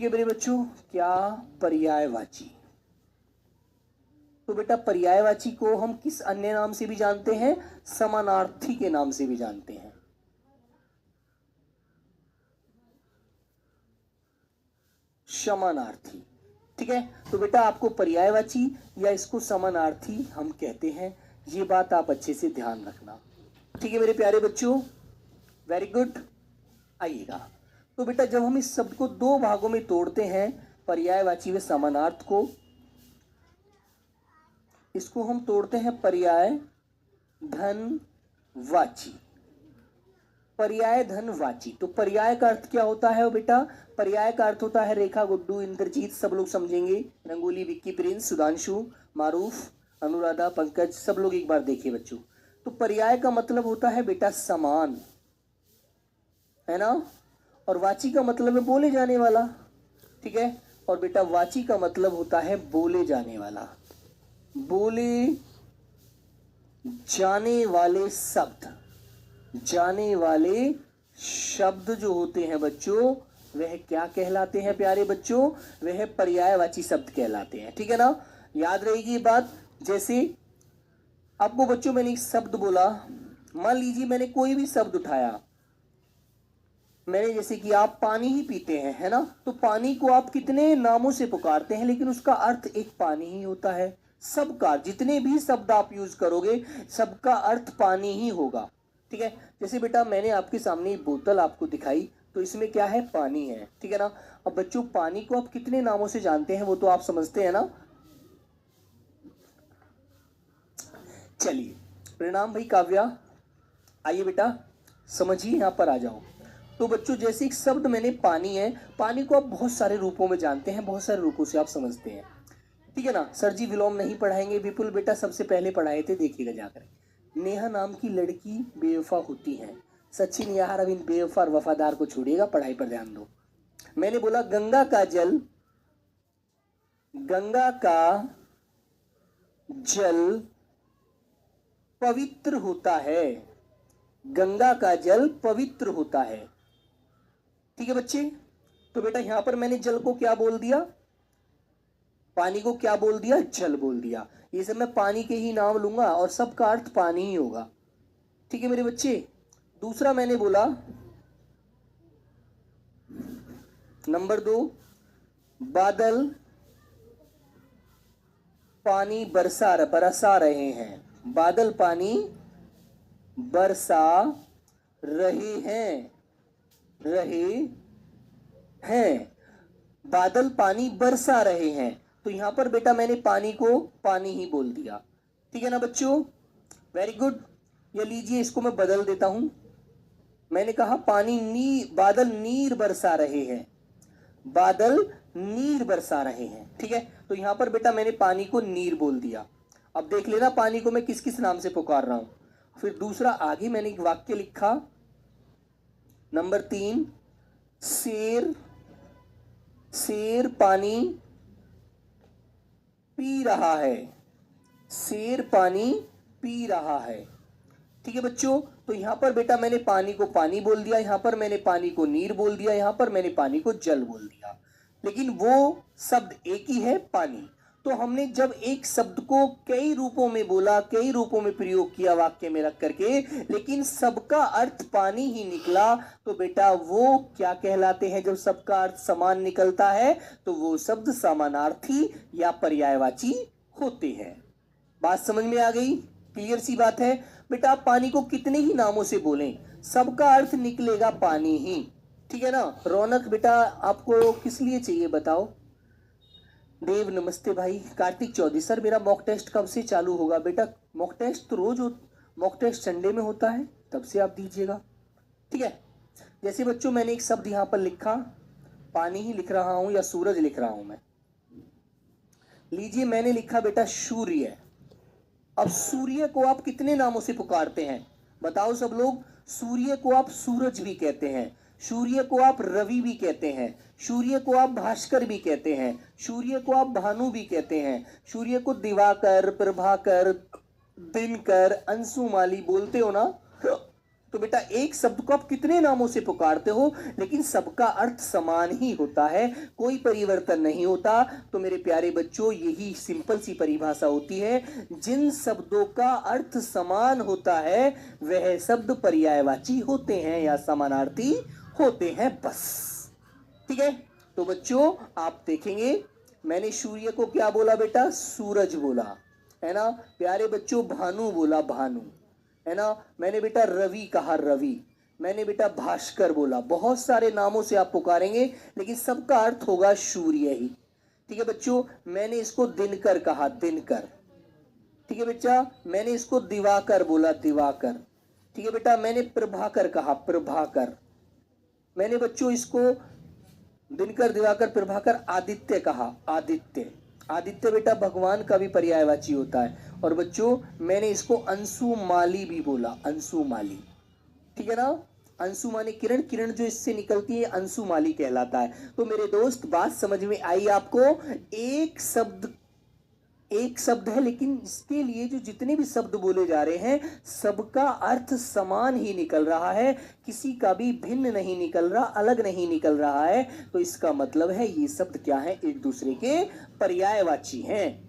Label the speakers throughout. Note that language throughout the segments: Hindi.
Speaker 1: है मेरे बच्चों, क्या पर्यायवाची। तो बेटा पर्यायवाची को हम किस अन्य नाम से भी जानते हैं? समानार्थी के नाम से भी जानते हैं। समानार्थी, ठीक है। तो बेटा आपको पर्यायवाची या इसको समानार्थी हम कहते हैं, ये बात आप अच्छे से ध्यान रखना, ठीक है मेरे प्यारे बच्चों। Very good. आइएगा, तो बेटा जब हम इस शब्द को दो भागों में तोड़ते हैं, पर्यायवाची व समानार्थ को, इसको हम तोड़ते हैं पर्याय धन वाची। पर्याय धन वाची, तो पर्याय का अर्थ क्या होता है बेटा? पर्याय का अर्थ होता है, रेखा, गुड्डू, इंद्रजीत सब लोग समझेंगे, रंगोली, विक्की, प्रिंस, सुधांशु, मारूफ, अनुराधा, पंकज, सब लोग एक बार देखिए बच्चों। तो पर्याय का मतलब होता है बेटा समान, है ना। और वाची का मतलब है बोले जाने वाला, ठीक है। और बेटा वाची का मतलब होता है बोले जाने वाला, बोले जाने वाले शब्द। जाने वाले शब्द जो होते हैं बच्चों, वह क्या कहलाते हैं प्यारे बच्चों? वह पर्यायवाची शब्द कहलाते हैं, ठीक है ना। याद रहेगी ये बात। जैसे आपको बच्चों मैंने एक शब्द बोला, मान लीजिए मैंने कोई भी शब्द उठाया, मैंने जैसे कि आप पानी ही पीते हैं, है ना। तो पानी को आप कितने नामों से पुकारते हैं, लेकिन उसका अर्थ एक पानी ही होता है। सबका, जितने भी शब्द आप यूज करोगे, सबका अर्थ पानी ही होगा, ठीक है। जैसे बेटा मैंने आपके सामने बोतल आपको दिखाई, तो इसमें क्या है? पानी है, ठीक है ना। अब बच्चों पानी को आप कितने नामों से जानते हैं, वो तो आप समझते हैं ना। चलिए, प्रणाम भाई काव्या, आइए बेटा समझिए, यहां पर आ जाओ। तो बच्चों जैसे एक शब्द मैंने पानी है, पानी को आप बहुत सारे रूपों में जानते हैं, बहुत सारे रूपों से आप समझते हैं, ठीक है ना। सर जी विलोम नहीं पढ़ाएंगे, विपुल बेटा सबसे पहले पढ़ाए थे, देखिएगा जाकर। नेहा नाम की लड़की बेवफा होती है। सचिन यार अब इन बेवफा और वफादार को छोड़िएगा, पढ़ाई पर ध्यान दो। मैंने बोला गंगा का जल, गंगा का जल पवित्र होता है। गंगा का जल पवित्र होता है, ठीक है बच्चे। तो बेटा यहां पर मैंने जल को क्या बोल दिया? पानी को क्या बोल दिया? जल बोल दिया। ये सब मैं पानी के ही नाम लूंगा और सबका अर्थ पानी ही होगा, ठीक है मेरे बच्चे। दूसरा मैंने बोला नंबर 2, बादल पानी बरसा रहे हैं। बादल पानी बरसा रहे हैं। बादल पानी बरसा रहे हैं। तो यहां पर बेटा मैंने पानी को पानी ही बोल दिया, ठीक है ना बच्चों। Very good. ये लीजिए, इसको मैं बदल देता हूं। मैंने कहा बादल नीर बरसा रहे हैं। बादल नीर बरसा रहे हैं, ठीक है। तो यहां पर बेटा मैंने पानी को नीर बोल दिया। अब देख लेना पानी को मैं किस किस नाम से पुकार रहा हूं। फिर दूसरा, आगे मैंने एक वाक्य लिखा, नंबर 3, शेर पानी पी रहा है। शेर पानी पी रहा है, ठीक है बच्चों। तो यहां पर बेटा मैंने पानी को पानी बोल दिया, यहां पर मैंने पानी को नीर बोल दिया, यहां पर मैंने पानी को जल बोल दिया, लेकिन वो शब्द एक ही है, पानी। तो हमने जब एक शब्द को कई रूपों में बोला, कई रूपों में प्रयोग किया वाक्य में रख करके, लेकिन सबका अर्थ पानी ही निकला, तो बेटा वो क्या कहलाते हैं? जब सबका अर्थ समान निकलता है तो वो शब्द समानार्थी या पर्यायवाची होते हैं। बात समझ में आ गई? क्लियर सी बात है बेटा। आप पानी को कितने ही नामों से बोलें, सबका अर्थ निकलेगा पानी ही, ठीक है ना। रौनक बेटा आपको किस लिए चाहिए बताओ? देव नमस्ते भाई। कार्तिक चौधरी, सर मेरा मॉक टेस्ट कब से चालू होगा? बेटा मॉक टेस्ट तो रोज मॉक टेस्ट संडे में होता है, तब से आप दीजिएगा, ठीक है। जैसे बच्चों मैंने एक शब्द यहां पर लिखा, पानी ही लिख रहा हूं या सूरज लिख रहा हूं मैं। लीजिए मैंने लिखा बेटा सूर्य। अब सूर्य को आप कितने नामों से पुकारते हैं बताओ सब लोग? सूर्य को आप सूरज भी कहते हैं, सूर्य को आप रवि भी कहते हैं, सूर्य को आप भास्कर भी कहते हैं, सूर्य को आप भानु भी कहते हैं, सूर्य को दिवाकर, प्रभाकर, दिनकर, अंशुमाली बोलते हो ना। तो बेटा एक शब्द को आप कितने नामों से पुकारते हो, लेकिन सबका अर्थ समान ही होता है, कोई परिवर्तन नहीं होता। तो मेरे प्यारे बच्चों, यही सिंपल सी परिभाषा होती है, जिन शब्दों का अर्थ समान होता है वह शब्द पर्यायवाची होते हैं या समानार्थी होते हैं, बस। ठीक है, तो बच्चों आप देखेंगे मैंने सूर्य को क्या बोला बेटा, सूरज बोला, है ना। प्यारे बच्चों भानु बोला, भानु, है ना। मैंने बेटा रवि कहा, रवि। मैंने बेटा भास्कर बोला। बहुत सारे नामों से आप पुकारेंगे, लेकिन सबका अर्थ होगा सूर्य ही। ठीक है बच्चों, मैंने इसको दिनकर कहा, दिनकर। ठीक है बच्चा, मैंने इसको दिवाकर बोला, दिवाकर। ठीक है बेटा, मैंने प्रभाकर कहा, प्रभाकर। मैंने बच्चों इसको दिनकर, दिवाकर, प्रभाकर, आदित्य कहा, आदित्य। आदित्य बेटा भगवान का भी पर्यायवाची होता है। और बच्चों मैंने इसको अंशुमाली भी बोला, अंशुमाली। ठीक है ना, अंशु माने किरण, किरण जो इससे निकलती है अंशुमाली कहलाता है। तो मेरे दोस्त बात समझ में आई आपको। एक शब्द है, लेकिन इसके लिए जो जितने भी शब्द बोले जा रहे हैं सबका अर्थ समान ही निकल रहा है, किसी का भी भिन्न नहीं निकल रहा, अलग नहीं निकल रहा है। तो इसका मतलब है ये शब्द क्या है, एक दूसरे के पर्यायवाची हैं।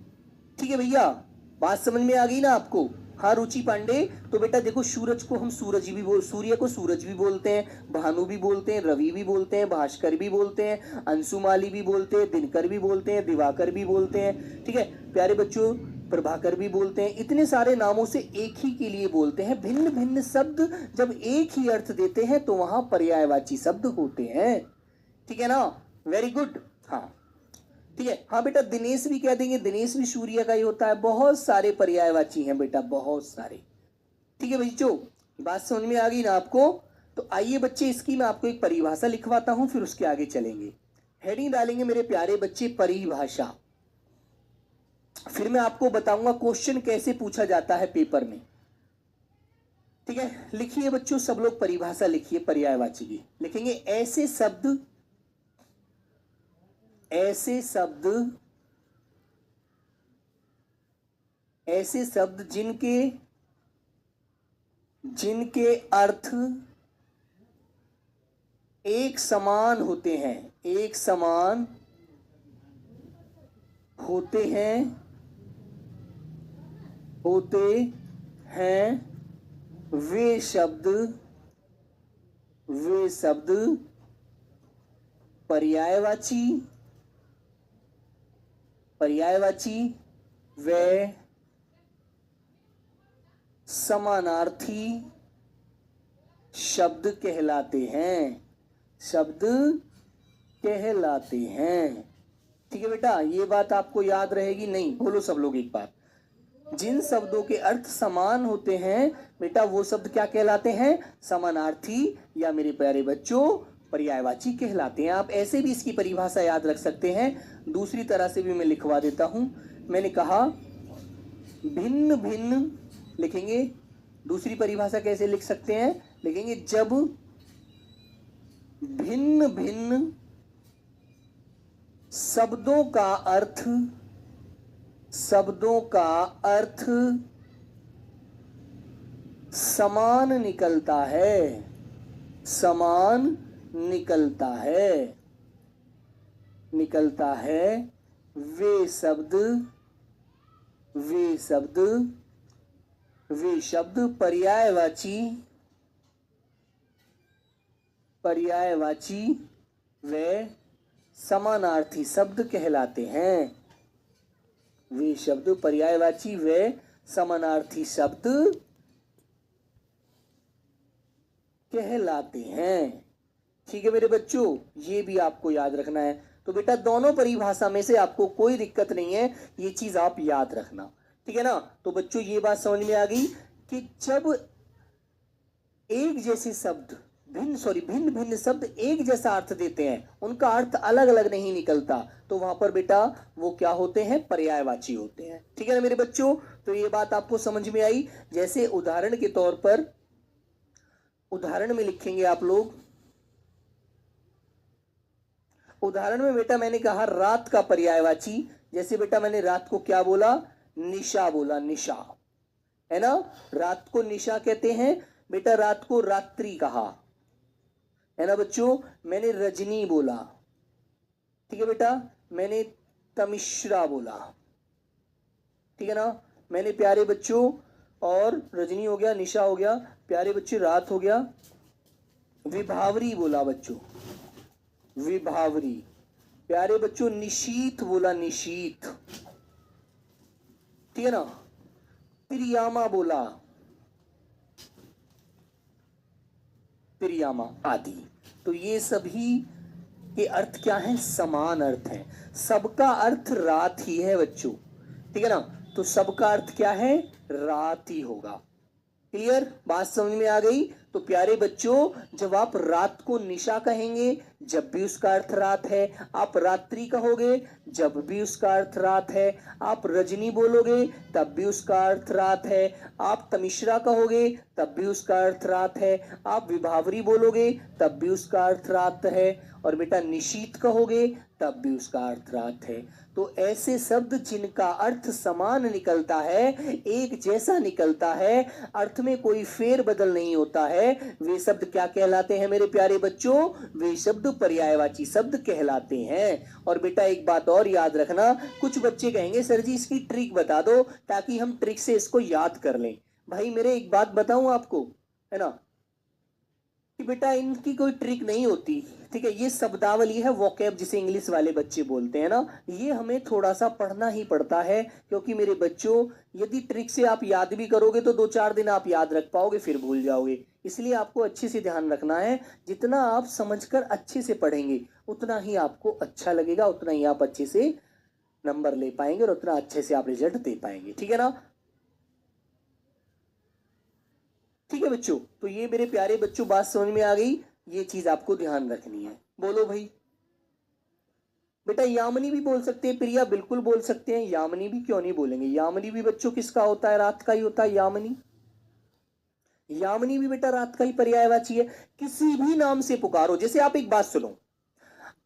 Speaker 1: ठीक है भैया, बात समझ में आ गई ना आपको। हाँ रुचि पांडे, तो बेटा देखो सूरज को हम सूरज भी सूर्य को सूरज भी बोलते हैं, भानु भी बोलते हैं, रवि भी बोलते हैं, भास्कर भी बोलते हैं, अंशुमाली भी बोलते हैं, दिनकर भी बोलते हैं, दिवाकर भी बोलते हैं। ठीक है प्यारे बच्चों, प्रभाकर भी बोलते हैं। इतने सारे नामों से एक ही के लिए बोलते हैं। भिन्न भिन्न शब्द जब एक ही अर्थ देते हैं तो वहां पर्यायवाची शब्द होते हैं। ठीक है ना, वेरी गुड। हाँ ठीक है, हाँ बेटा दिनेश भी कह देंगे, दिनेश भी सूर्य का ही होता है। बहुत सारे पर्यायवाची हैं बेटा, बहुत सारे। ठीक है बच्चों, बात समझ में आ गई ना आपको। तो आइए बच्चे, इसकी मैं आपको एक परिभाषा लिखवाता हूं, फिर उसके आगे चलेंगे। हेडिंग डालेंगे मेरे प्यारे बच्चे, परिभाषा। फिर मैं आपको बताऊंगा क्वेश्चन कैसे पूछा जाता है पेपर में। ठीक है, लिखिए बच्चों सब लोग परिभाषा लिखिए पर्यायवाची की। लिखेंगे ऐसे शब्द, ऐसे शब्द, ऐसे शब्द जिनके अर्थ एक समान होते हैं, एक समान होते हैं, वे शब्द पर्यायवाची व समानार्थी शब्द कहलाते हैं, शब्द कहलाते हैं। ठीक है बेटा, ये बात आपको याद रहेगी नहीं? बोलो सब लोग एक बार। जिन शब्दों के अर्थ समान होते हैं बेटा वो शब्द क्या कहलाते हैं, समानार्थी, या मेरे प्यारे बच्चों पर्यायवाची कहलाते हैं। आप ऐसे भी इसकी परिभाषा याद रख सकते हैं, दूसरी तरह से भी मैं लिखवा देता हूं। मैंने कहा भिन्न भिन्न, लिखेंगे दूसरी परिभाषा कैसे लिख सकते हैं, लिखेंगे जब भिन्न भिन्न शब्दों का अर्थ समान निकलता है, समान निकलता है, वे शब्द पर्यायवाची व समानार्थी शब्द कहलाते हैं। वे शब्द पर्यायवाची व समानार्थी शब्द कहलाते हैं। ठीक है मेरे बच्चों, ये भी आपको याद रखना है। तो बेटा दोनों परिभाषा में से आपको कोई दिक्कत नहीं है, ये चीज आप याद रखना। ठीक है ना। तो बच्चों ये बात समझ में आ गई कि जब एक जैसे शब्द भिन्न भिन्न शब्द एक जैसा अर्थ देते हैं, उनका अर्थ अलग अलग नहीं निकलता, तो वहां पर बेटा वो क्या होते हैं, पर्यायवाची होते हैं। ठीक है ना मेरे बच्चों, तो ये बात आपको समझ में आई। जैसे उदाहरण के तौर पर, उदाहरण में लिखेंगे आप लोग, उदाहरण में बेटा मैंने कहा रात का पर्यायवाची, जैसे बेटा मैंने रात को क्या बोला, निशा बोला, निशा, है ना। रात को निशा कहते हैं। बेटा रात को रात्रि कहा, है ना बच्चों। मैंने रजनी बोला, ठीक है बेटा। मैंने तमिश्रा बोला, ठीक है ना। मैंने प्यारे बच्चों, और रजनी हो गया, निशा हो गया, प्यारे बच्चे रात हो गया, विभावरी बोला बच्चों, विभावरी। प्यारे बच्चों निशीत बोला, निशीत, ठीक है ना। प्रियामा बोला, प्रियामा आदि। तो ये सभी के अर्थ क्या है? समान अर्थ है। सबका अर्थ रात ही है बच्चों, ठीक है ना। तो सबका अर्थ क्या है? रात ही होगा। क्लियर? बात समझ में आ गई? तो प्यारे बच्चों जब आप रात को निशा कहेंगे जब भी उसका अर्थ रात है, आप रात्रि कहोगे जब भी उसका अर्थ रात है, आप रजनी बोलोगे तब भी उसका अर्थ रात है, आप तमिश्रा कहोगे तब भी उसका अर्थ रात है, आप विभावरी बोलोगे तब भी उसका अर्थ रात है, और बेटा निशीत कहोगे तब भी उसका अर्थ रात है। तो ऐसे शब्द जिनका अर्थ समान निकलता है, एक जैसा निकलता है, अर्थ में कोई फेर बदल नहीं होता है, वे शब्द क्या कहलाते हैं मेरे प्यारे बच्चों? वे शब्द पर्यायवाची शब्द कहलाते हैं। और बेटा एक बात और याद रखना, कुछ बच्चे कहेंगे सर जी इसकी ट्रिक बता दो ताकि हम ट्रिक से इसको याद कर लें। भाई मेरे एक बात बताऊं आपको, है ना, कि बेटा इनकी कोई ट्रिक नहीं होती, ठीक है। ये शब्दावली है, वोकैब जिसे इंग्लिश वाले बच्चे बोलते हैं ना, ये हमें थोड़ा सा पढ़ना ही पड़ता है, क्योंकि मेरे बच्चों यदि ट्रिक से आप याद भी करोगे तो 2-4 दिन आप याद रख पाओगे, फिर भूल जाओगे। इसलिए आपको अच्छे से ध्यान रखना है, जितना आप समझकर अच्छे से पढ़ेंगे उतना ही आपको अच्छा लगेगा, उतना ही आप अच्छे से नंबर ले पाएंगे और उतना अच्छे से आप रिजल्ट दे पाएंगे, ठीक है ना। ठीक है बच्चों, तो ये मेरे प्यारे बच्चों बात समझ में आ गई, ये चीज आपको ध्यान रखनी है। बोलो भाई। बेटा यामिनी भी बोल सकते हैं, प्रिया बिल्कुल बोल सकते हैं, यामिनी भी क्यों नहीं बोलेंगे। यामिनी भी बच्चों किसका होता है? रात का ही होता है यामिनी। यामिनी भी बेटा रात का ही पर्यायवाची है। किसी भी नाम से पुकारो, जैसे आप एक बात सुनो,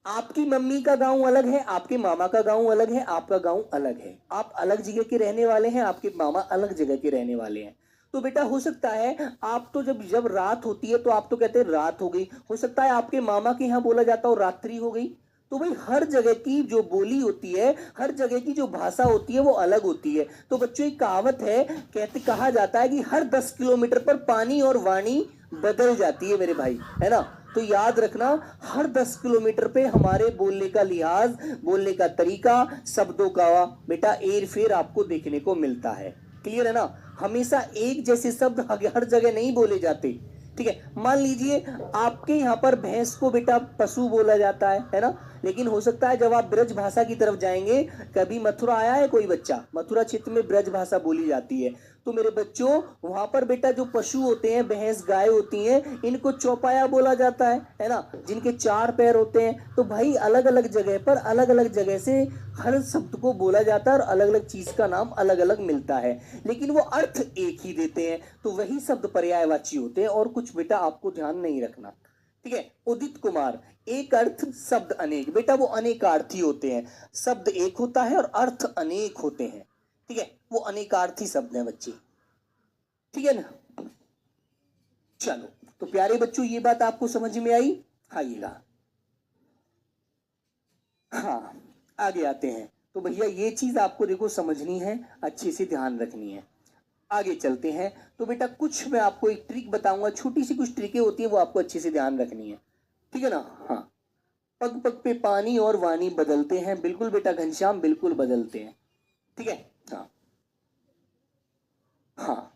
Speaker 1: आपकी मम्मी का गांव अलग है, आपके मामा का गांव अलग है, आपका गांव अलग है, आप अलग जगह के रहने वाले हैं, आपके मामा अलग जगह के रहने वाले हैं। तो बेटा हो सकता है आप तो जब जब रात होती है तो आप तो कहते हैं रात हो गई, हो सकता है आपके मामा के यहाँ बोला जाता हो रात्रि हो गई। तो भाई हर जगह की जो बोली होती है, हर जगह की जो भाषा होती है वो अलग होती है। तो बच्चों एक कहावत है, कहते कहा जाता है कि हर 10 किलोमीटर पर पानी और वाणी बदल जाती है मेरे भाई, है ना। तो याद रखना, हर 10 किलोमीटर पे हमारे बोलने का लिहाज, बोलने का तरीका, शब्दों का बेटा एर फेर आपको देखने को मिलता है। क्लियर है ना? हमेशा एक जैसे शब्द हर जगह नहीं बोले जाते, ठीक है। मान लीजिए आपके यहाँ पर भैंस को बेटा पशु बोला जाता है ना, लेकिन हो सकता है जब आप ब्रज भाषा की तरफ जाएंगे, कभी मथुरा आया है कोई बच्चा? मथुरा क्षेत्र में ब्रज भाषा बोली जाती है। तो मेरे बच्चों वहां पर बेटा जो पशु होते हैं, भैंस गाय होती हैं, इनको चौपाया बोला जाता है ना, जिनके 4 पैर होते हैं। तो भाई अलग अलग जगह पर अलग अलग जगह से हर शब्द को बोला जाता है और अलग अलग चीज का नाम अलग अलग मिलता है, लेकिन वो अर्थ एक ही देते हैं। तो वही शब्द पर्यायवाची होते हैं, और कुछ बेटा आपको ध्यान नहीं रखना, ठीक है। उदित कुमार, एक अर्थ शब्द अनेक, बेटा वो अनेकार्थी होते हैं, शब्द एक होता है और अर्थ अनेक होते हैं, ठीक है। वो अनेकार्थी शब्द है बच्चे, ठीक है ना। चलो तो प्यारे बच्चों ये बात आपको समझ में आई? आइएगा, हाँ आगे आते हैं। तो भैया ये चीज आपको देखो समझनी है, अच्छे से ध्यान रखनी है। आगे चलते हैं। तो बेटा कुछ मैं आपको एक ट्रिक बताऊंगा, छोटी सी कुछ ट्रिकें होती है, वो आपको अच्छे से ध्यान रखनी है, ठीक है ना। हाँ, पग पग पे पानी और वाणी बदलते हैं, बिल्कुल बेटा घनश्याम बिल्कुल बदलते हैं, ठीक है। हाँ हाँ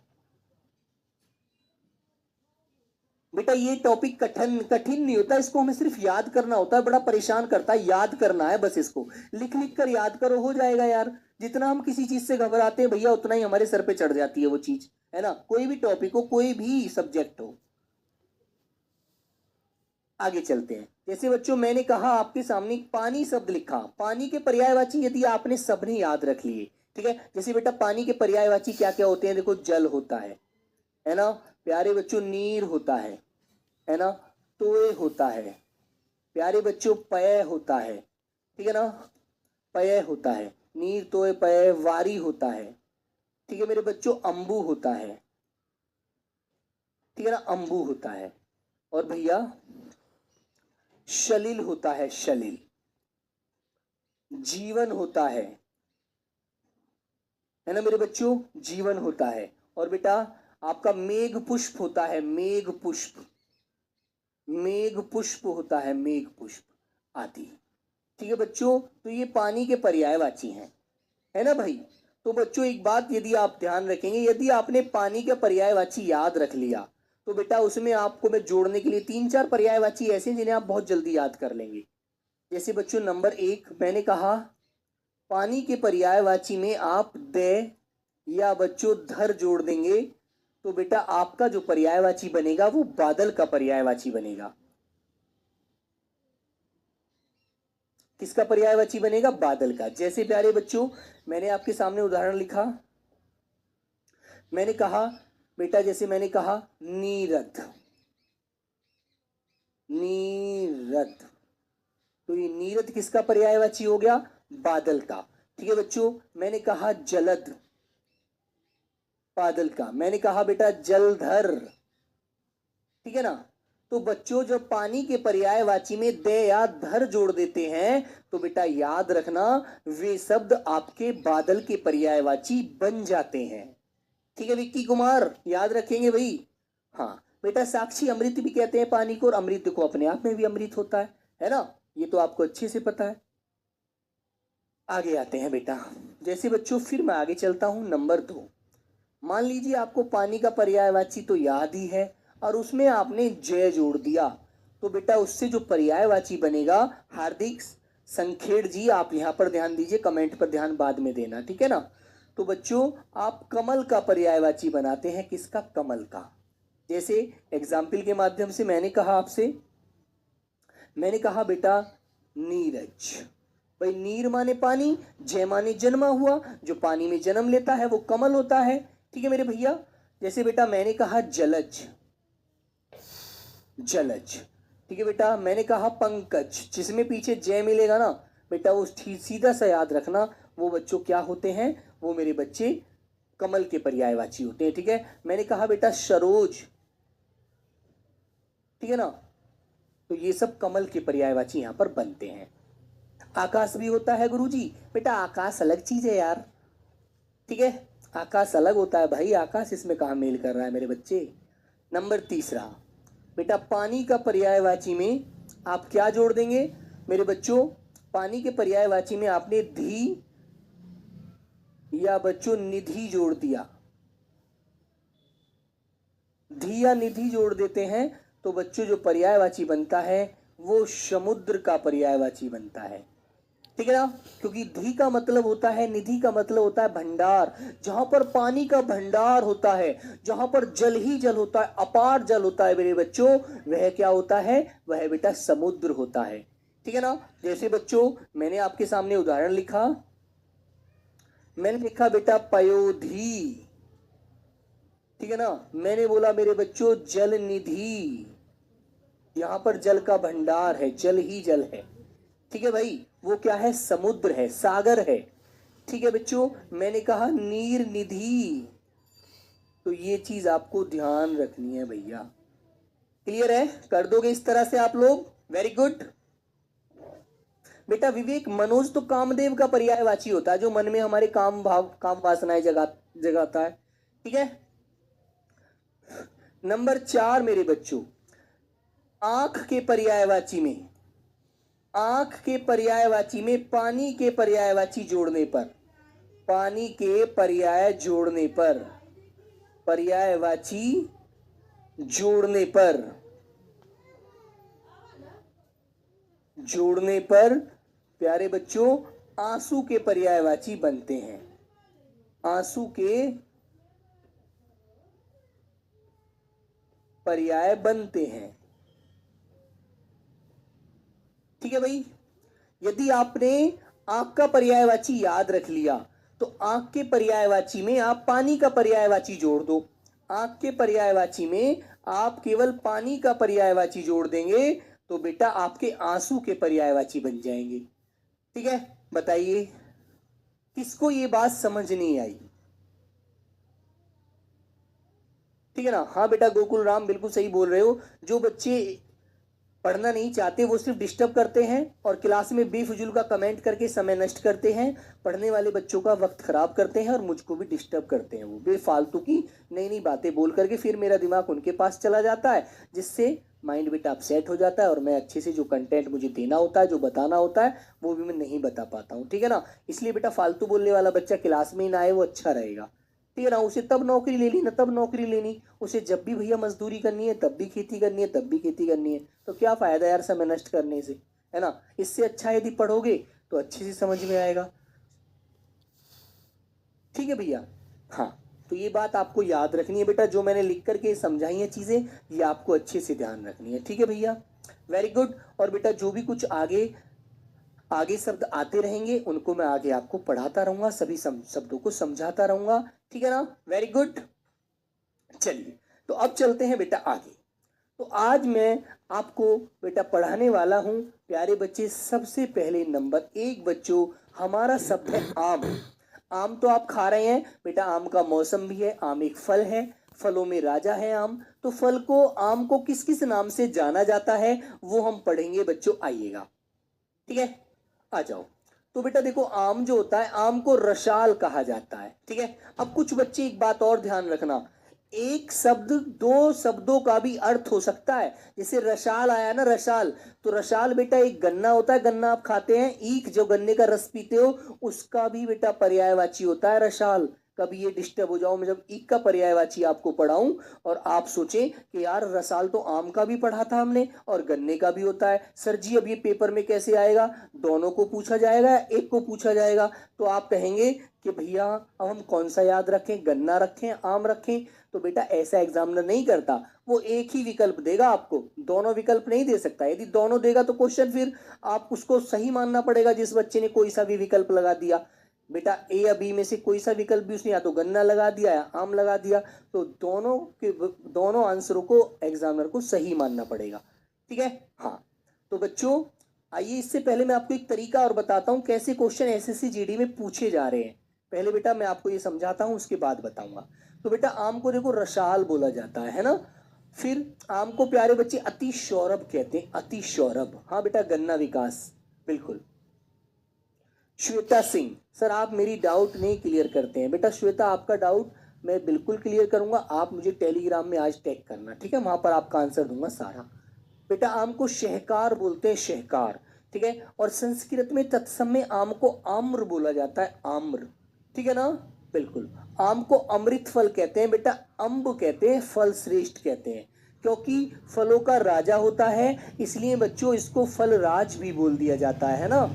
Speaker 1: बेटा ये टॉपिक कठिन कठिन नहीं होता, इसको हमें सिर्फ याद करना होता है, बड़ा परेशान करता है, याद करना है बस, इसको लिख लिख कर याद करो, हो जाएगा यार। जितना हम किसी चीज से घबराते हैं भैया, उतना ही हमारे सर पे चढ़ जाती है वो चीज, है ना। कोई भी टॉपिक हो, कोई भी सब्जेक्ट हो। आगे चलते हैं। जैसे बच्चों मैंने कहा आपके सामने पानी शब्द लिखा, पानी के पर्यायवाची यदि आपने सबने याद रख लिए, ठीक है। जैसे बेटा पानी के पर्यायवाची क्या क्या होते हैं? देखो जल होता है ना प्यारे बच्चों, नीर होता है ना, तोय होता है प्यारे बच्चों, पय होता है, ठीक है ना, पय होता है, नीर तोय पय, वारी होता है, ठीक है मेरे बच्चों, अंबु होता है, ठीक है ना, अंबु होता है। और भैया शलिल होता है, शलिल। जीवन होता है ना मेरे बच्चों, जीवन होता है। और बेटा आपका मेघ पुष्प होता है, मेघ पुष्प, मेघ पुष्प होता है, मेघ पुष्प आदि। ठीक है बच्चों, तो ये पानी के पर्यायवाची हैं, है ना भाई। तो बच्चों एक बात यदि आप ध्यान रखेंगे, यदि आपने पानी का पर्यायवाची याद रख लिया तो बेटा उसमें आपको मैं जोड़ने के लिए 3-4 पर्यायवाची ऐसे हैं जिन्हें आप बहुत जल्दी याद कर लेंगे। जैसे बच्चों नंबर 1 मैंने कहा पानी के पर्यायवाची में आप दे या बच्चों धर जोड़ देंगे तो बेटा आपका जो पर्यायवाची बनेगा वो बादल का पर्यायवाची बनेगा। किसका पर्यायवाची बनेगा? बादल का। जैसे प्यारे बच्चों मैंने आपके सामने उदाहरण लिखा, मैंने कहा बेटा, जैसे मैंने कहा नीरद, नीरद, तो ये नीरद किसका पर्यायवाची हो गया? बादल का। ठीक है बच्चों, मैंने कहा जलद, बादल का। मैंने कहा बेटा जलधर, ठीक है ना। तो बच्चों जब पानी के पर्यायवाची में दे या धर जोड़ देते हैं तो बेटा याद रखना वे शब्द आपके बादल के पर्यायवाची बन जाते हैं। ठीक है विक्की कुमार, याद रखेंगे भाई। हाँ बेटा, साक्षी अमृत भी कहते हैं पानी को, और अमृत को अपने आप में भी अमृत होता है ना, ये तो आपको अच्छे से पता है। आगे आते हैं बेटा, जैसे बच्चों फिर मैं आगे चलता हूं नंबर 2। मान लीजिए आपको पानी का पर्यायवाची तो याद ही है और उसमें आपने जय जोड़ दिया, तो बेटा उससे जो पर्यायवाची बनेगा, हार्दिक संखेड़ जी आप यहां पर ध्यान दीजिए, कमेंट पर ध्यान बाद में देना, ठीक है ना। तो बच्चों आप कमल का पर्यायवाची बनाते हैं, किसका? कमल का। जैसे एग्जाम्पल के माध्यम से मैंने कहा आपसे, मैंने कहा बेटा नीरज, भाई नीर माने पानी, जय माने जन्मा हुआ, जो पानी में जन्म लेता है वो कमल होता है। ठीक है मेरे भैया। जैसे बेटा मैंने कहा जलज, जलज, ठीक है बेटा। मैंने कहा पंकज, जिसमें पीछे जय मिलेगा ना बेटा वो सीधा सा याद रखना, वो बच्चों क्या होते हैं? वो मेरे बच्चे कमल के पर्यायवाची होते हैं। ठीक है। मैंने कहा बेटा सरोज, ठीक है ना, तो ये सब कमल के पर्यायवाची यहां पर बनते हैं। आकाश भी होता है गुरुजी, बेटा आकाश अलग चीज है यार, ठीक है, आकाश अलग होता है भाई, आकाश इसमें कहां मेल कर रहा है मेरे बच्चे। नंबर 3 बेटा पानी का पर्यायवाची में आप क्या जोड़ देंगे मेरे बच्चों? पानी के पर्यायवाची में आपने धी या बच्चों निधि जोड़ दिया, धी या निधि जोड़ देते हैं तो बच्चों जो पर्यायवाची बनता है वो समुद्र का पर्यायवाची बनता है, ठीक है ना। क्योंकि धी का मतलब होता है, निधि का मतलब होता है भंडार, जहां पर पानी का भंडार होता है, जहां पर जल ही जल होता है, अपार जल होता है मेरे बच्चों, वह क्या होता है? वह बेटा समुद्र होता है, ठीक है ना। जैसे बच्चों मैंने आपके सामने उदाहरण लिखा, मैंने लिखा बेटा पयोधी, ठीक है ना। मैंने बोला मेरे बच्चों जल निधि, यहां पर जल का भंडार है, जल ही जल है, ठीक है भाई, वो क्या है? समुद्र है, सागर है, ठीक है बच्चों। मैंने कहा नीर निधि, तो ये चीज आपको ध्यान रखनी है भैया। क्लियर है? कर दोगे इस तरह से आप लोग? वेरी गुड बेटा। विवेक मनोज तो कामदेव का पर्यायवाची होता है, जो मन में हमारे काम भाव काम वासनाएं जगाता है, ठीक है। नंबर 4 मेरे बच्चों, आंख के पर्यायवाची में, आंख के पर्यायवाची में पानी के पर्यायवाची जोड़ने पर, पानी के पर्याय जोड़ने पर, पर्यायवाची जोड़ने पर, जोड़ने पर प्यारे बच्चों आंसू के पर्यायवाची बनते हैं, आंसू के पर्याय बनते हैं, ठीक है भाई। यदि आपने आंख का पर्यायवाची याद रख लिया तो आंख के पर्यायवाची में आप पानी का पर्यायवाची जोड़ दो, आंख के पर्यायवाची में आप केवल पानी का पर्यायवाची जोड़ देंगे तो बेटा आपके आंसू के पर्यायवाची बन जाएंगे, ठीक है। बताइए किसको ये बात समझ नहीं आई? ठीक है ना। हाँ बेटा गोकुल राम बिल्कुल सही बोल रहे हो। जो बच्चे पढ़ना नहीं चाहते वो सिर्फ डिस्टर्ब करते हैं और क्लास में बेफिजूल का कमेंट करके समय नष्ट करते हैं, पढ़ने वाले बच्चों का वक्त खराब करते हैं और मुझको भी डिस्टर्ब करते हैं। वो बेफालतू की नई नई बातें बोल करके फिर मेरा दिमाग उनके पास चला जाता है, जिससे माइंड बेटा अपसेट हो जाता है और मैं अच्छे से जो कंटेंट मुझे देना होता है, जो बताना होता है, वो भी मैं नहीं बता पाता हूँ। ठीक है ना। इसलिए बेटा फालतू बोलने वाला बच्चा क्लास में ही ना आए, वो अच्छा रहेगा। ठीक है ना। उसे तब नौकरी लेनी ना तब नौकरी लेनी, उसे जब भी भैया मजदूरी करनी है तब भी खेती करनी है, तब भी खेती करनी है। तो क्या फायदा यार समय नष्ट करने से, है ना। इससे अच्छा यदि पढ़ोगे तो अच्छे से समझ में आएगा। ठीक है भैया। हाँ तो ये बात आपको याद रखनी है बेटा, जो मैंने लिख करके समझाई हैं चीजें, ये आपको अच्छे से ध्यान रखनी है। ठीक है भैया, वेरी गुड। और बेटा जो भी कुछ आगे आगे शब्द आते रहेंगे उनको मैं आगे आपको पढ़ाता रहूंगा, सभी शब्दों को समझाता रहूंगा। ठीक है ना, वेरी गुड। चलिए तो अब चलते हैं बेटा आगे। तो आज मैं आपको बेटा पढ़ाने वाला हूं प्यारे बच्चे, सबसे पहले नंबर एक बच्चों हमारा शब्द है आम। आम तो आप खा रहे हैं बेटा, आम का मौसम भी है, आम एक फल है, फलों में राजा है आम। तो फल को, आम को किस किस नाम से जाना जाता है वो हम पढ़ेंगे बच्चों, आइएगा। ठीक है, आ जाओ। तो बेटा देखो आम जो होता है, आम को रसाल कहा जाता है। ठीक है। अब कुछ बच्चे एक बात और ध्यान रखना, एक शब्द दो शब्दों का भी अर्थ हो सकता है। जैसे रसाल आया ना, रसाल, तो रसाल बेटा एक गन्ना होता है, गन्ना आप खाते हैं, ईख जो गन्ने का रस पीते हो, उसका भी बेटा पर्यायवाची होता है रसाल। कभी ये डिस्टर्ब हो जाओ मैं जब ईख का पर्यायवाची आपको पढ़ाऊं और आप सोचें कि यार रसाल तो आम का भी पढ़ा था हमने और गन्ने का भी होता है सर जी, अब ये पेपर में कैसे आएगा, दोनों को पूछा जाएगा, एक को पूछा जाएगा। तो आप कहेंगे कि भैया अब हम कौन सा याद रखें, गन्ना रखें आम रखें। तो बेटा ऐसा एग्जामिनर नहीं करता, वो एक ही विकल्प देगा आपको, दोनों विकल्प नहीं दे सकता। यदि दोनों देगा तो क्वेश्चन फिर आप उसको सही मानना पड़ेगा, जिस बच्चे ने कोई सा भी विकल्प लगा दिया। बेटा ए या बी में से कोई सा विकल्प भी उसने या तो गन्ना लगा दिया या आम लगा दिया, तो दोनों आंसरों को एग्जामिनर को सही मानना पड़ेगा। ठीक है। हाँ तो बच्चों आइए, इससे पहले मैं आपको एक तरीका और बताता हूं कैसे क्वेश्चन एसएससी जीडी में पूछे जा रहे हैं। पहले बेटा मैं आपको ये समझाता हूं, उसके बाद बताऊंगा। तो बेटा आम को देखो रसाल बोला जाता है ना। फिर आम को प्यारे बच्चे अति सौरभ कहते हैं, अति सौरभ। हाँ बेटा गन्ना विकास, बिल्कुल। श्वेता सिंह, सर आप मेरी डाउट नहीं क्लियर करते हैं। बेटा श्वेता आपका डाउट मैं बिल्कुल क्लियर करूंगा, आप मुझे टेलीग्राम में आज टैग करना, ठीक है, वहां पर आपका आंसर दूंगा सारा। बेटा आम को शहकार बोलते हैं, शहकार। ठीक है। और संस्कृत में तत्सम में आम को आम्र बोला जाता है, आम्र। ठीक है ना, बिल्कुल। आम को अमृत फल कहते हैं बेटा, अम्ब कहते हैं, फल श्रेष्ठ कहते हैं, क्योंकि फलों का राजा होता है, इसलिए बच्चों इसको फल राज भी बोल दिया जाता है ना।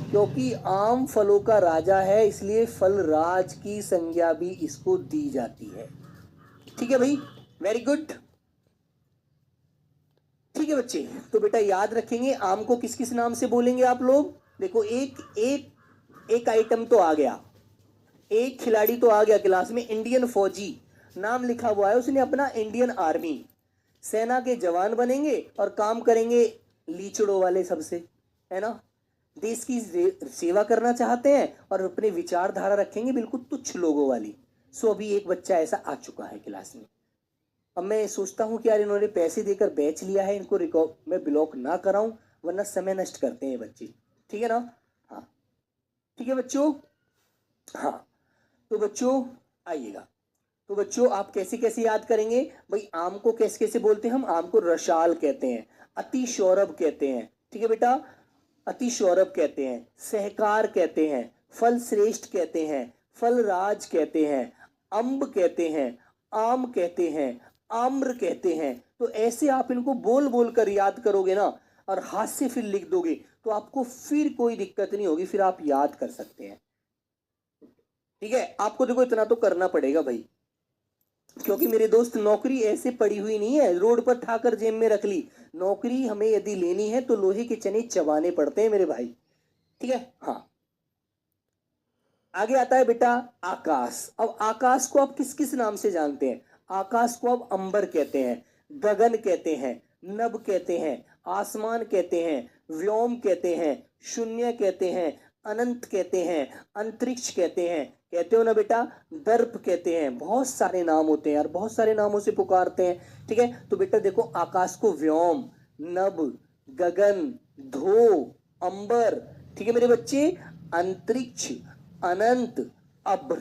Speaker 1: क्योंकि आम फलों का राजा है इसलिए फल राज की संज्ञा भी इसको दी जाती है। ठीक है भाई, वेरी गुड। ठीक है बच्चे, तो बेटा याद रखेंगे आम को किस किस नाम से बोलेंगे आप लोग। देखो एक एक एक आइटम तो आ गया, एक खिलाड़ी तो आ गया क्लास में, इंडियन फौजी नाम लिखा हुआ है उसने अपना, इंडियन आर्मी, सेना के जवान बनेंगे और काम करेंगे लीचड़ों वाले सबसे, है ना। देश की सेवा करना चाहते हैं और अपने विचारधारा रखेंगे बिल्कुल तुच्छ लोगों वाली। सो अभी एक बच्चा ऐसा आ चुका है क्लास में। अब मैं सोचता हूँ कि यार इन्होंने पैसे देकर बैच लिया है, इनको रिकॉर्ड मैं ब्लॉक ना कराऊं, वरना समय नष्ट करते हैं बच्चे। ठीक है ना। हाँ ठीक है बच्चों। हाँ तो बच्चों आइएगा। तो बच्चों आप कैसे कैसे याद करेंगे भाई, आम को कैसे कैसे बोलते हैं हम, आम को रसाल कहते हैं, अति सौरभ कहते हैं। ठीक है बेटा, अति सौरभ कहते हैं, सहकार कहते हैं, फल श्रेष्ठ कहते हैं, फल राज कहते हैं, अम्ब कहते हैं, आम कहते हैं, आम्र कहते हैं। तो ऐसे आप इनको बोल बोल कर याद करोगे ना और हाथ से फिर लिख दोगे तो आपको फिर कोई दिक्कत नहीं होगी, फिर आप याद कर सकते हैं। ठीक है, आपको देखो इतना तो करना पड़ेगा भाई, क्योंकि मेरे दोस्त नौकरी ऐसे पड़ी हुई नहीं है रोड पर ठाकर जेब में रख ली। नौकरी हमें यदि लेनी है तो लोहे के चने चबाने पड़ते हैं मेरे भाई। ठीक है। हाँ आगे आता है बेटा आकाश। अब आकाश को आप किस किस नाम से जानते हैं, आकाश को आप अंबर कहते हैं, गगन कहते हैं, नभ कहते हैं, आसमान कहते हैं, व्योम कहते हैं, शून्य कहते हैं, अनंत कहते हैं, अंतरिक्ष कहते हैं, कहते हो ना बेटा, दर्प कहते हैं। बहुत सारे नाम होते हैं यार, बहुत सारे नामों से पुकारते हैं। ठीक है, तो बेटा देखो, आकाश को व्योम, नभ, गगन, धो, अंबर। ठीक है मेरे बच्चे, अंतरिक्ष, अनंत, अभ्र।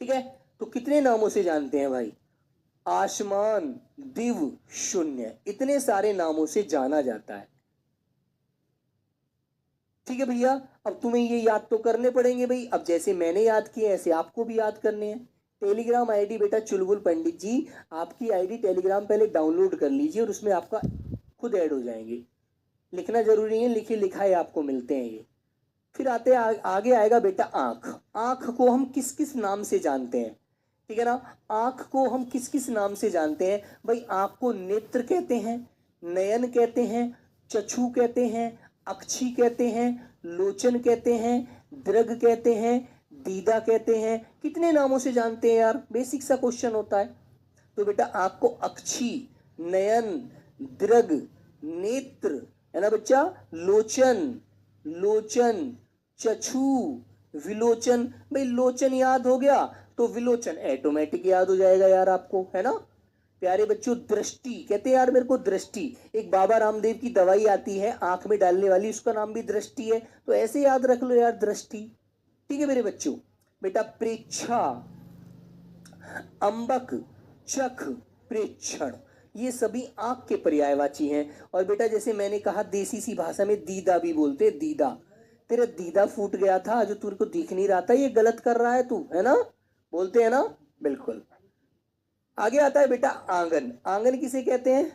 Speaker 1: ठीक है, तो कितने नामों से जानते हैं भाई? आसमान, दिव, शून्य, इतने सारे नामों से जाना जाता है। ठीक है भैया, अब तुम्हें ये याद तो करने पड़ेंगे भाई। अब जैसे मैंने याद किए ऐसे आपको भी याद करने हैं। टेलीग्राम आईडी बेटा चुलबुल पंडित जी, आपकी आईडी टेलीग्राम पहले डाउनलोड कर लीजिए और उसमें आपका खुद ऐड हो जाएंगे। लिखना जरूरी है, लिखे लिखाए आपको मिलते हैं ये। फिर आगे आएगा बेटा आंख। आंख को हम किस किस नाम से जानते हैं? ठीक है ना, आंख को हम किस किस नाम से जानते हैं भाई? आंख को नेत्र कहते हैं, नयन कहते हैं, चक्षु कहते हैं, अक्षी कहते हैं, लोचन कहते हैं, दृग कहते हैं, दीदा कहते हैं। कितने नामों से जानते हैं यार? बेसिक सा क्वेश्चन होता है। तो बेटा आंख को अक्षी, नयन, दृग, नेत्र, है ना बच्चा, लोचन, लोचन, चक्षु, विलोचन। भाई लोचन याद हो गया तो विलोचन ऑटोमेटिक याद हो जाएगा यार आपको, है ना प्यारे बच्चों। दृष्टि कहते हैं यार मेरे को, दृष्टि एक बाबा रामदेव की दवाई आती है आंख में डालने वाली, उसका नाम भी दृष्टि है, तो ऐसे याद रख लो यार, दृष्टि। ठीक है मेरे बच्चों। बेटा प्रेक्षा, अंबक, चख, प्रेक्षण, ये सभी आंख के पर्यायवाची हैं। और बेटा जैसे मैंने कहा, देसी सी भाषा में दीदा भी बोलते हैं, दीदा। तेरा दीदा फूट गया था जो तुझको दिख नहीं रहा था, ये गलत कर रहा है तू, है ना, बोलते हैं ना, बिल्कुल। आगे आता है बेटा आंगन। आंगन किसे कहते हैं?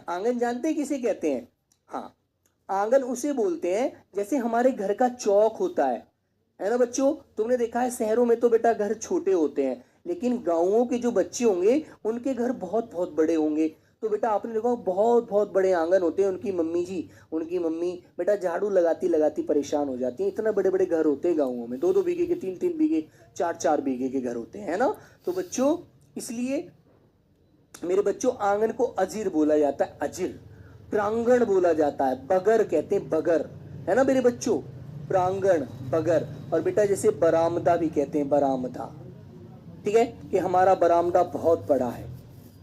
Speaker 1: आंगन जानते हैं किसे कहते हैं? हाँ, आंगन उसे बोलते हैं जैसे हमारे घर का चौक होता है ना बच्चों। तुमने देखा है शहरों में तो बेटा घर छोटे होते हैं, लेकिन गांवों के जो बच्चे होंगे उनके घर बहुत बहुत बड़े होंगे। तो बेटा आपने देखा बहुत बहुत बड़े आंगन होते हैं। उनकी मम्मी बेटा झाड़ू लगाती लगाती परेशान हो जाती है। इतना बड़े बड़े घर होते हैं गाँवों में, 2-2 बीघे के, 3-3 बीघे, 4-4 बीघे के घर होते हैं, है ना। तो बच्चों इसलिए मेरे बच्चों आंगन को अजीर बोला जाता है, अजीर। प्रांगण बोला जाता है, बगर कहते हैं, बगर, है ना मेरे बच्चों, प्रांगण, बगर। और बेटा जैसे बरामदा भी कहते हैं, बरामदा। ठीक है, कि हमारा बरामदा बहुत बड़ा है,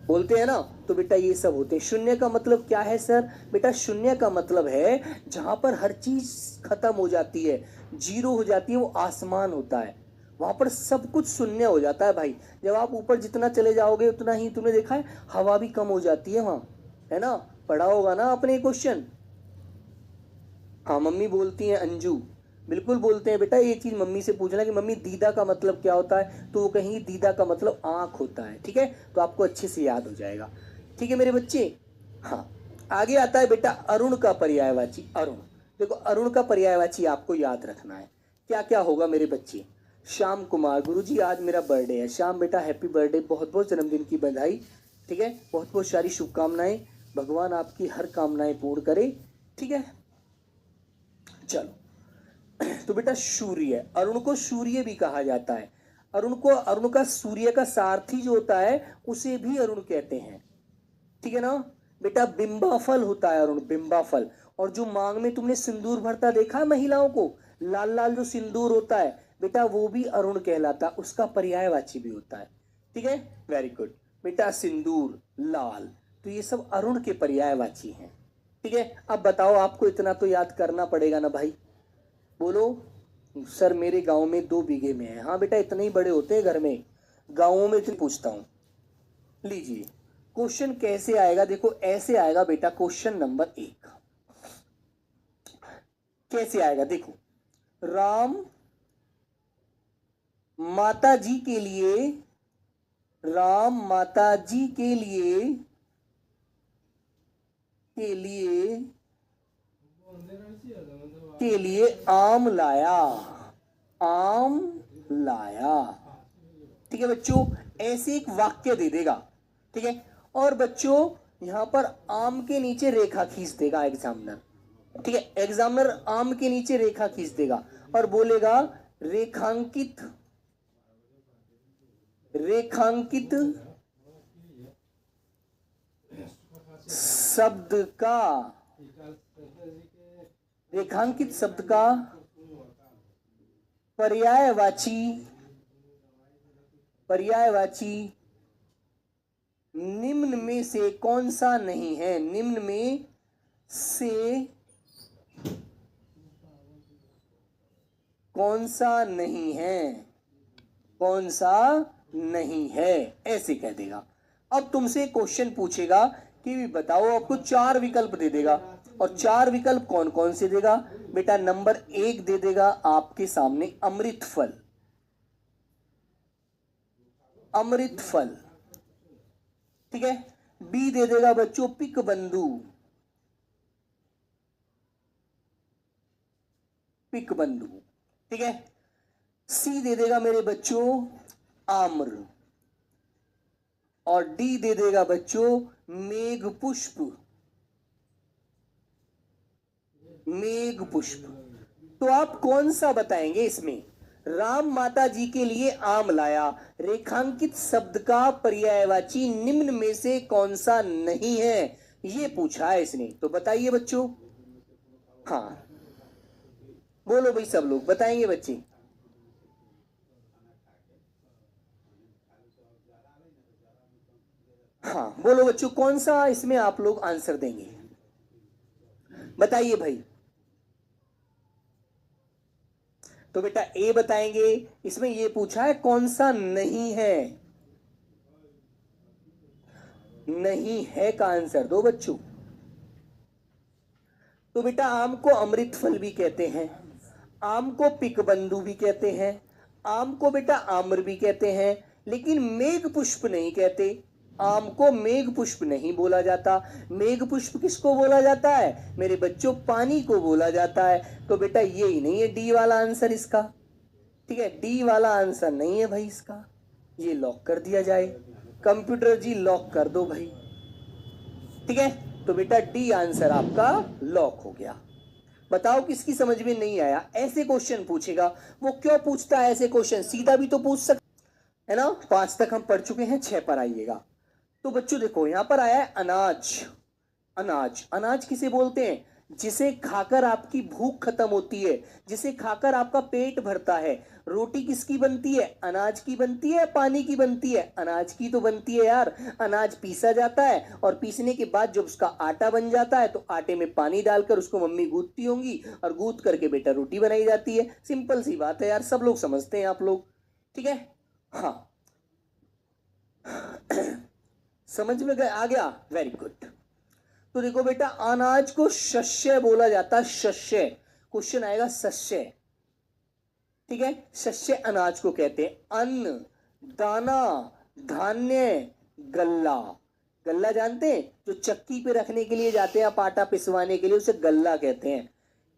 Speaker 1: बोलते हैं ना। तो बेटा ये सब होते हैं। शून्य का मतलब क्या है सर? बेटा शून्य का मतलब है जहां पर हर चीज खत्म हो जाती है, जीरो हो जाती है, वो आसमान होता है। वहां पर सब कुछ शून्य हो जाता है भाई। जब आप ऊपर जितना चले जाओगे उतना ही, तुमने देखा है हवा भी कम हो जाती है वहां, है ना, पढ़ा होगा ना आपने क्वेश्चन। हाँ मम्मी बोलती हैं अंजू, बिल्कुल बोलते हैं बेटा। ये चीज मम्मी से पूछना कि मम्मी दीदा का मतलब क्या होता है, तो वो कहेंगी दीदा का मतलब आंख होता है। ठीक है, तो आपको अच्छे से याद हो जाएगा। ठीक है मेरे बच्चे। हाँ, आगे आता है बेटा अरुण का पर्यायवाची। अरुण, देखो अरुण का पर्यायवाची आपको याद रखना है। क्या क्या होगा मेरे बच्चे? श्याम कुमार, गुरुजी आज मेरा बर्थडे है। श्याम बेटा हैप्पी बर्थडे, बहुत बहुत जन्मदिन की बधाई। ठीक है, बहुत बहुत सारी शुभकामनाएं, भगवान आपकी हर कामनाएं पूर्ण करे। ठीक है, चलो। तो बेटा सूर्य, अरुण को सूर्य भी कहा जाता है। अरुण का सूर्य का सारथी जो होता है उसे भी अरुण कहते हैं। ठीक है ना बेटा। बिंबाफल होता है अरुण, बिंबाफल। और जो मांग में तुमने सिंदूर भरता देखा है महिलाओं को, लाल लाल जो सिंदूर होता है बेटा, वो भी अरुण कहलाता, उसका पर्यायवाची भी होता है। ठीक है, वेरी गुड बेटा। सिंदूर, लाल, तो ये सब अरुण के पर्यायवाची हैं। ठीक है, अब बताओ, आपको इतना तो याद करना पड़ेगा ना भाई। बोलो सर मेरे गांव में 2 बीघे में है। हाँ बेटा इतने ही बड़े होते हैं घर में, गांवों में इतने। पूछता हूं, लीजिए क्वेश्चन कैसे आएगा, देखो ऐसे आएगा बेटा। क्वेश्चन नंबर 1 कैसे आएगा देखो। राम माता जी के लिए, राम माता जी के लिए आम लाया, आम लाया। ठीक है बच्चों, ऐसे एक वाक्य दे देगा। ठीक है, और बच्चों यहां पर आम के नीचे रेखा खींच देगा एग्जामिनर। ठीक है, एग्जामिनर आम के नीचे रेखा खींच देगा और बोलेगा रेखांकित, रेखांकित शब्द का, रेखांकित शब्द का पर्यायवाची पर्यायवाची निम्न में से कौन सा नहीं है? निम्न में से कौन सा नहीं है? कौन सा नहीं है, ऐसे कह देगा। अब तुमसे क्वेश्चन पूछेगा कि बताओ, आपको 4 विकल्प दे देगा, और 4 विकल्प कौन कौन से देगा? बेटा नंबर 1 दे देगा आपके सामने अमृत फल, अमृत फल, ठीक है। बी दे देगा बच्चों पिक बंधु, पिक बंधु, ठीक है। सी दे देगा मेरे बच्चों आम्र, और डी दे देगा बच्चों मेघ पुष्प, मेघ पुष्प। तो आप कौन सा बताएंगे इसमें? राम माता जी के लिए आम लाया, रेखांकित शब्द का पर्यायवाची निम्न में से कौन सा नहीं है, ये पूछा है इसने। तो बताइए बच्चों। हाँ बोलो भाई, सब लोग बताएंगे बच्चे। हाँ बोलो बच्चों, कौन सा इसमें आप लोग आंसर देंगे? बताइए भाई। तो बेटा ए बताएंगे, इसमें ये पूछा है कौन सा नहीं है, नहीं है का आंसर दो बच्चों। तो बेटा आम को अमृत फल भी कहते हैं, आम को पिकबंधु भी कहते हैं, आम को बेटा आम्र भी कहते हैं, लेकिन मेघ पुष्प नहीं कहते। आम को मेघ पुष्प नहीं बोला जाता। मेघ पुष्प किसको बोला जाता है मेरे बच्चों? पानी को बोला जाता है। तो बेटा ये ही नहीं है डी वाला आंसर इसका, ठीक है। डी वाला आंसर नहीं है भाई इसका, ये लॉक कर दिया जाए। कंप्यूटर जी लॉक कर दो भाई, ठीक है। तो बेटा डी आंसर आपका लॉक हो गया। बताओ किसकी समझ में नहीं आया? ऐसे क्वेश्चन पूछेगा। वो क्यों पूछता है ऐसे क्वेश्चन? सीधा भी तो पूछ सकता है ना। 5 तक हम पढ़ चुके हैं, 6 पर आइएगा। तो बच्चों देखो यहां पर आया है अनाज। अनाज, अनाज किसे बोलते हैं? जिसे खाकर आपकी भूख खत्म होती है, जिसे खाकर आपका पेट भरता है। रोटी किसकी बनती है? अनाज की बनती है, पानी की बनती है? अनाज की तो बनती है यार। अनाज पीसा जाता है, और पीसने के बाद जब उसका आटा बन जाता है तो आटे में पानी डालकर उसको मम्मी गूंथती होंगी, और गूंथ करके बेटा रोटी बनाई जाती है। सिंपल सी बात है यार, सब लोग समझते हैं आप लोग, ठीक है। हाँ समझ में गए? आ गया, वेरी गुड। तो देखो बेटा अनाज को शस्य बोला जाता है, शस्य। क्वेश्चन आएगा शस्य, ठीक है। शस्य अनाज को कहते हैं। अन्न, दाना, धान्य, गल्ला। गल्ला जानते हैं? जो चक्की पे रखने के लिए जाते हैं आप, आटा पिसवाने के लिए, उसे गल्ला कहते हैं,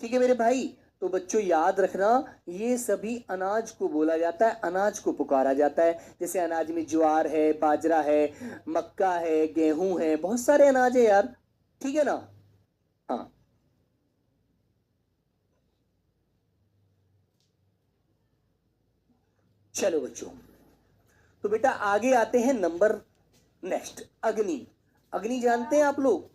Speaker 1: ठीक है मेरे भाई। तो बच्चों याद रखना, ये सभी अनाज को बोला जाता है, अनाज को पुकारा जाता है। जैसे अनाज में ज्वार है, बाजरा है, मक्का है, गेहूं है, बहुत सारे अनाज है यार, ठीक है ना। हाँ चलो बच्चों, तो बेटा आगे आते हैं नंबर नेक्स्ट, अग्नि। अग्नि जानते हैं आप लोग?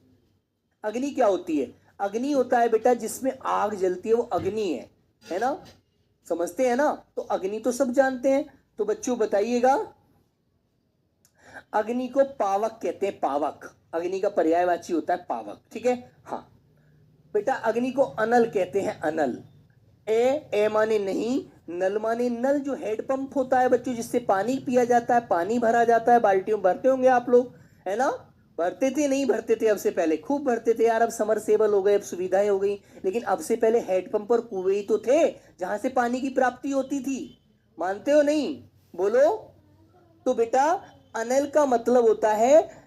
Speaker 1: अग्नि क्या होती है? अग्नि होता है बेटा जिसमें आग जलती है, वो अग्नि है ना। समझते हैं ना? तो अग्नि तो सब जानते हैं। तो बच्चों बताइएगा, अग्नि को पावक कहते हैं, पावक। अग्नि का पर्यायवाची होता है पावक, ठीक है। हाँ बेटा अग्नि को अनल कहते हैं, अनल। ए माने नहीं, नल माने नल, जो हेड पंप होता है बच्चों, जिससे पानी पिया जाता है, पानी भरा जाता है। बाल्टियों भरते होंगे आप लोग, है ना। भरते थे? नहीं भरते थे? अब से पहले खूब भरते थे यार। अब समरसेबल हो गए, अब सुविधाएं हो गई, लेकिन अब से पहले हेड पंप और कुएं ही तो थे जहां से पानी की प्राप्ति होती थी। मानते हो नहीं? बोलो। तो बेटा अनल का मतलब होता है,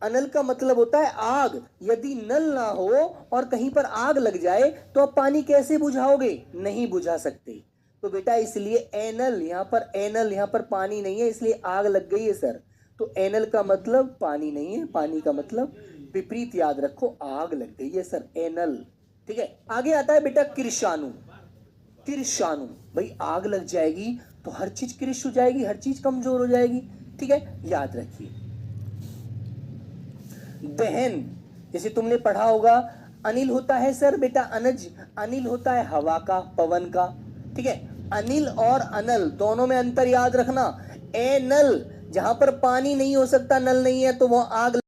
Speaker 1: अनल का मतलब होता है आग। यदि नल ना हो और कहीं पर आग लग जाए तो आप पानी कैसे बुझाओगे? नहीं बुझा सकते। तो बेटा इसलिए एनल, यहां पर एनल, यहां पर पानी नहीं है, इसलिए आग लग गई है सर। तो एनल का मतलब पानी नहीं है, पानी का मतलब विपरीत याद रखो, आग लग गई है सर, एनल, ठीक है। आगे आता है बेटा कृषाणु। कृषाणु, भाई आग लग जाएगी तो हर चीज कृष हो जाएगी, हर चीज कमजोर हो जाएगी, ठीक है, याद रखिए। दहन, जैसे तुमने पढ़ा होगा, अनिल होता है सर बेटा अनज, अनिल होता है हवा का, पवन का, ठीक है। अनिल और अनल दोनों में अंतर याद रखना। ए नल, जहां पर पानी नहीं हो सकता, नल नहीं है, तो वह आग